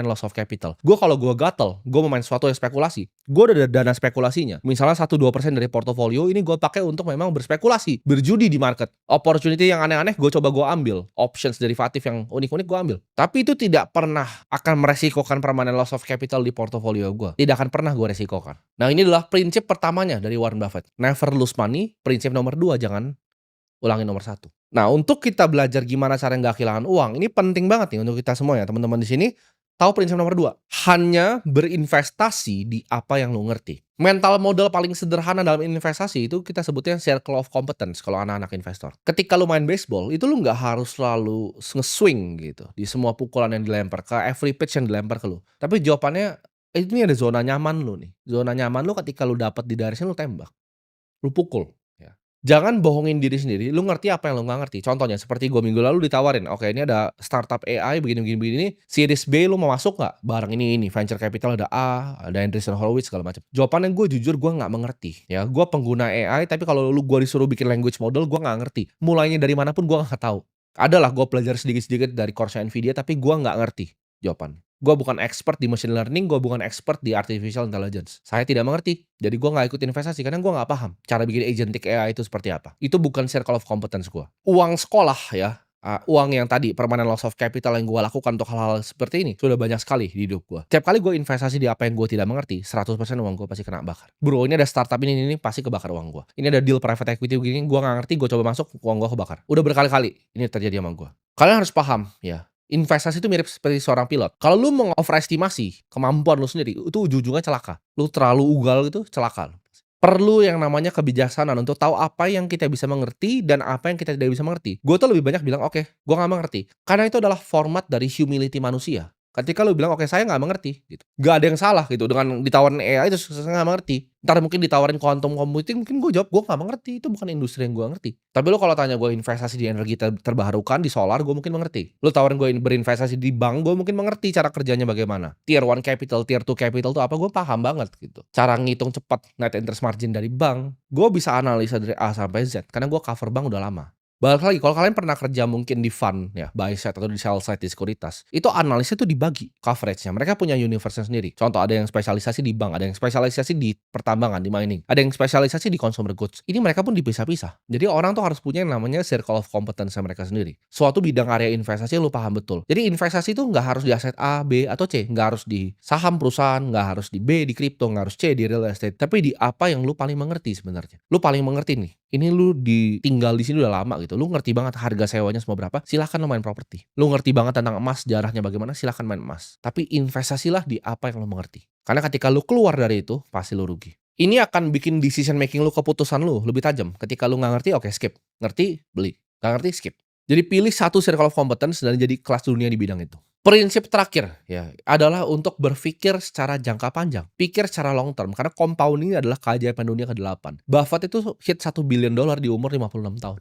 loss of capital. Kalau gue gatel, gue mau main sesuatu yang spekulasi, gue udah ada dana spekulasinya. Misalnya 1-2% dari portofolio ini gue pakai untuk memang berspekulasi, berjudi di market. Opportunity yang aneh-aneh gue coba gue ambil, options derivatif yang unik-unik gue ambil. Tapi itu tidak pernah akan meresikokan permanent loss of capital di portofolio gue. Tidak akan pernah gue resikokan. Nah, ini adalah prinsip pertamanya dari Warren Buffett. Never lose money. Prinsip nomor 2, jangan ulangi nomor 1. Nah, untuk kita belajar gimana cara nggak kehilangan uang, ini penting banget nih untuk kita semua ya, teman-teman di sini. Tahu prinsip nomor 2, hanya berinvestasi di apa yang lo ngerti. Mental model paling sederhana dalam investasi itu kita sebutnya circle of competence kalau anak-anak investor. Ketika lo main baseball, itu lo nggak harus selalu nge-swing gitu di semua pukulan yang dilempar, ke every pitch yang dilempar ke lo. Tapi jawabannya, ini ada zona nyaman lo nih. Zona nyaman lo ketika lo dapat di dari sini lo tembak, lo pukul. Jangan bohongin diri sendiri, lu ngerti apa yang lu nggak ngerti. Contohnya seperti gue minggu lalu ditawarin, oke ini ada startup AI begini, series B lu mau masuk nggak? Bareng ini, venture capital ada A, ada Andreessen Horowitz segala macam. Jawabannya gue jujur gue nggak mengerti. Ya, gue pengguna AI, tapi kalau gue disuruh bikin language model, gue nggak ngerti. Mulainya dari manapun gue nggak tahu. Adalah gue belajar sedikit-sedikit dari course Nvidia, tapi gue nggak ngerti jawaban. Gue bukan expert di machine learning, gue bukan expert di artificial intelligence. Saya tidak mengerti, jadi gue nggak ikut investasi karena gue nggak paham cara bikin agentic AI itu seperti apa. Itu bukan circle of competence gue. Uang sekolah ya, uang yang tadi permanent loss of capital yang gue lakukan untuk hal-hal seperti ini sudah banyak sekali di hidup gue. Tiap kali gue investasi di apa yang gue tidak mengerti, 100% uang gue pasti kena bakar. Bro, ini ada startup ini pasti kebakar uang gue. Ini ada deal private equity begini, gue nggak ngerti, gue coba masuk, uang gue kebakar. Udah berkali-kali ini terjadi sama gue. Kalian harus paham ya. Investasi itu mirip seperti seorang pilot. Kalau lu mengoverestimasi kemampuan lu sendiri, itu ujung-ujungnya celaka. Lu terlalu ugal gitu, celaka. Perlu yang namanya kebijaksanaan untuk tahu apa yang kita bisa mengerti dan apa yang kita tidak bisa mengerti. Gue tuh lebih banyak bilang, oke, gue gak mengerti. Karena itu adalah format dari humility manusia. Ketika lu bilang, oke, saya gak mengerti. Gitu. Gak ada yang salah gitu dengan ditawarin AI itu saya gak mengerti. Ntar mungkin ditawarin quantum computing, mungkin gue jawab, gue gak mengerti. Itu bukan industri yang gue ngerti. Tapi lu kalau tanya gue investasi di energi terbarukan, di solar, gue mungkin mengerti. Lu tawarin gue berinvestasi di bank, gue mungkin mengerti cara kerjanya bagaimana. Tier 1 capital, Tier 2 capital tuh apa, gue paham banget gitu. Cara ngitung cepat net interest margin dari bank, gue bisa analisa dari A sampai Z. Karena gue cover bank udah lama. Balik lagi, kalau kalian pernah kerja mungkin di fund ya, buy side atau di sell side di sekuritas, itu analisnya tuh dibagi coveragenya. Mereka punya universe sendiri. Contoh, ada yang spesialisasi di bank, ada yang spesialisasi di pertambangan, di mining, ada yang spesialisasi di consumer goods. Ini mereka pun dipisah-pisah. Jadi orang tuh harus punya yang namanya circle of competence mereka sendiri. Suatu bidang area investasi lu paham betul. Jadi investasi itu nggak harus di aset A, B, atau C. Nggak harus di saham perusahaan, nggak harus di B, di kripto, nggak harus C, di real estate. Tapi di apa yang lu paling mengerti sebenarnya. Lu paling mengerti nih. Ini lu tinggal di sini udah lama gitu. Lu ngerti banget harga sewanya semua berapa, silahkan lu main properti. Lu ngerti banget tentang emas, sejarahnya bagaimana, silahkan main emas. Tapi investasilah di apa yang lu mengerti. Karena ketika lu keluar dari itu, pasti lu rugi. Ini akan bikin decision making lu, keputusan lu lebih tajam. Ketika lu nggak ngerti, oke, skip. Ngerti, beli. Nggak ngerti, skip. Jadi pilih satu circle of competence dan jadi kelas dunia di bidang itu. Prinsip terakhir ya adalah untuk berpikir secara jangka panjang, pikir secara long term, karena compounding adalah keajaiban dunia ke-8. Buffett itu hit $1 billion di umur 56 tahun.